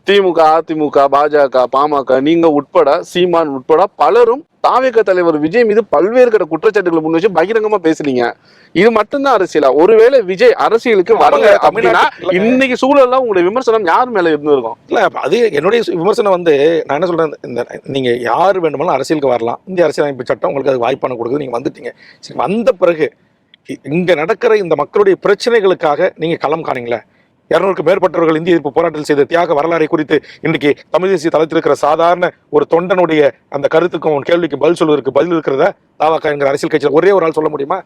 திமுக, அதிமுக, பாஜக, பாமக நீங்க உட்பட சீமான் உட்பட பலரும் தாவேக தலைவர் விஜய் மீது பல்வேறு கட்ட குற்றச்சாட்டுகளை முன் வச்சு பகிரங்கமா பேசுறீங்க. இது மட்டும்தான் அரசியலா? ஒருவேளை விஜய் அரசியலுக்கு வரல அப்படின்னா இன்னைக்கு சூழல்ல உங்களுடைய விமர்சனம் யார் மேல இருந்திருக்கும்? இல்ல அது என்னுடைய விமர்சனம் வந்து நான் என்ன சொல்றேன், இந்த நீங்க யார் வேண்டுமானாலும் அரசியலுக்கு வரலாம். இந்திய அரசியலமைப்பு சட்டம் உங்களுக்கு அது வாய்ப்பான கொடுக்குது. நீங்க வந்துட்டீங்க. சரி, வந்த பிறகு இங்க நடக்கிற இந்த மக்களுடைய பிரச்சனைகளுக்காக நீங்க களம் காணீங்களே. 200க்கு மேற்பட்டவர்கள் இந்திய எதிர்ப்பு போராட்டத்தில் செய்த தியாக வரலாறை குறித்து இன்றைக்கு தமிழ் தேசிய தளத்தில் இருக்கிற சாதாரண ஒரு தொண்டனுடைய அந்த கருத்துக்கும் கேள்விக்கு பதில் சொல்வதற்கு பதில் இருக்கிறத தாவாக்கா என்கிற அரசியல் கட்சியில் ஒரே ஒரு ஆள் சொல்ல முடியுமா?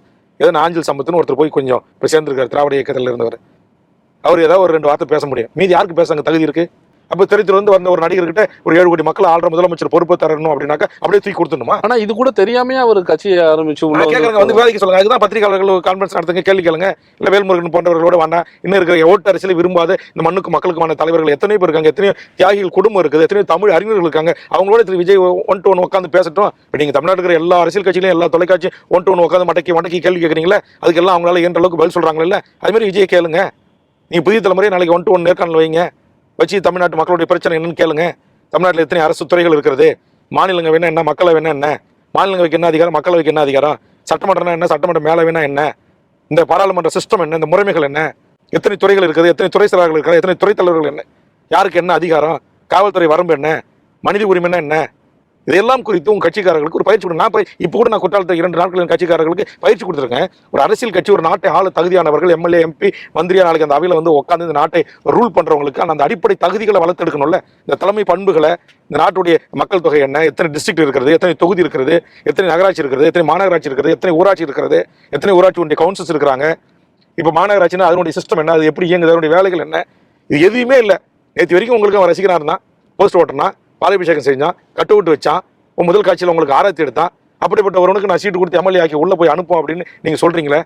ஏதோ ஆஞ்சல் சம்பத்துன்னு ஒருத்தர் போய் கொஞ்சம் இப்போ சேர்ந்திருக்காரு திராவிட இயக்கத்தில் இருந்தவர். அவர் ஏதாவது ஒரு 2 வார்த்தை பேச முடியும். மீதி யாருக்கு பேச அங்கே தகுதி இருக்கு? அப்போ தெரிவித்து வந்த ஒரு நடிகர்கிட்ட ஒரு 7 கோடி மக்கள் ஆள்ற முதலமைச்சர் பொறுப்பு தரணும் அப்படின்னாக்கா அப்படியே தூக்கி கொடுத்துணுமா? ஆனா இது கூட தெரியாமையே அவர் கட்சியை ஆரம்பிச்சு வந்து வேலைக்கு சொல்லுங்க. அதுதான் பத்திரிகையாளர்கள் கான்ஃபரன்ஸ் நடத்துங்க, கேள்வி கேளுங்க. இல்ல வேல்முருகன் போன்றவர்களோட வேணா இன்னும் இருக்கிற ஓட்டு அரசியல் விரும்பாத இந்த மண்ணுக்கு மக்களுக்குமான தலைவர்கள் எத்தனை பேர் இருக்காங்க, எத்தனையோ தியாகிகள் குடும்பம் இருக்குது, எத்தனையோ தமிழ் அறிஞர்கள் இருக்காங்க. அவங்களோட திரு விஜய் 1-to-1 உட்காந்து பேசட்டும். இப்போ நீங்க தமிழ்நாடு இருக்கிற எல்லா அரசியல் கட்சியிலும் எல்லா தொலைக்காட்சி 1-to-1 உட்காந்து மடக்கி கேள்வி கேட்குறீங்களா? அதுக்கெல்லாம் அவங்களால என்ற அளவுக்கு பதில் சொல்றாங்க இல்ல? அது மாதிரி விஜய் கேளுங்க. நீங்க புதிய தலைமுறை நாளைக்கு 1-to-1 நேர்காணல் வைங்க, வச்சு தமிழ்நாட்டு மக்களுடைய பிரச்சனை என்னன்னு கேளுங்க. தமிழ்நாட்டில் எத்தனை அரசு துறைகள் இருக்கிறது, மாநிலங்க வேணா என்ன, மக்களை வேணா என்ன, மாநிலங்களுக்கு என்ன அதிகாரம், மக்களுக்கு என்ன அதிகாரம், சட்டமன்றம் என்ன, சட்டமன்ற மேல வேணா என்ன, இந்த பாராளுமன்ற சிஸ்டம் என்ன, இந்த முறைமைகள் என்ன, எத்தனை துறைகள் இருக்குது, எத்தனை துறை செயலாளர்கள் இருக்கிறார், எத்தனை துறை தலைவர்கள் என்ன, யாருக்கு என்ன அதிகாரம், காவல்துறை வரம்பு என்ன, மனித உரிமை என்ன, இதெல்லாம் குறித்து உங்க கட்சிக்காரர்களுக்கு ஒரு பயிற்சி கொடுங்க. இப்போ கூட நான் குற்றாலத்தில் 2 நாட்கள் கட்சிக்காரர்களுக்கு பயிற்சி கொடுத்துருக்கேன். ஒரு அரசியல் கட்சி ஒரு நாட்டை ஆள தகுதியானவர்கள், எம்எல்ஏ எம்பி மந்திரியா நாளைக்கு அந்த அவையில் வந்து உட்காந்து இந்த நாட்டை ரூல் பண்றவங்களுக்கு அந்த அடிப்படை தகுதிகளை வளர்த்தெடுக்கணும்ல. இந்த தலைமை பண்புகளை, இந்த நாட்டுடைய மக்கள் தொகை என்ன, எத்தனை டிஸ்ட்ரிக்ட் இருக்கிறது, எத்தனை தொகுதி இருக்கிறது, எத்தனை நகராட்சி இருக்கிறது, எத்தனை மாநகராட்சி இருக்கிறது, எத்தனை ஊராட்சி இருக்கிறது, எத்தனை ஊராட்சி ஒன்றிய கவுன்சில்ஸ் இருக்கிறாங்க, இப்போ மாநகராட்சினா அதனுடைய சிஸ்டம் என்ன, அது எப்படி இயங்குது, அதனுடைய வேலைகள் என்ன, இது எதுவுமே இல்லை. நேற்று வரைக்கும் உங்களுக்கு அவன் ரசிகனாக இருந்தான், போஸ்ட் ஓட்டனா, பாலாபிஷேகம் செஞ்சான், கட்டு விட்டு வச்சான், முதல் காட்சியில் உங்களுக்கு ஆராய்ச்சி எடுத்தான். அப்படிப்பட்ட ஒருவனுக்கு நான் சீட்டு கொடுத்து எம்எல்ஏ ஆக்கி உள்ள போய் அனுப்பும் அப்படின்னு நீங்க சொல்றீங்களே.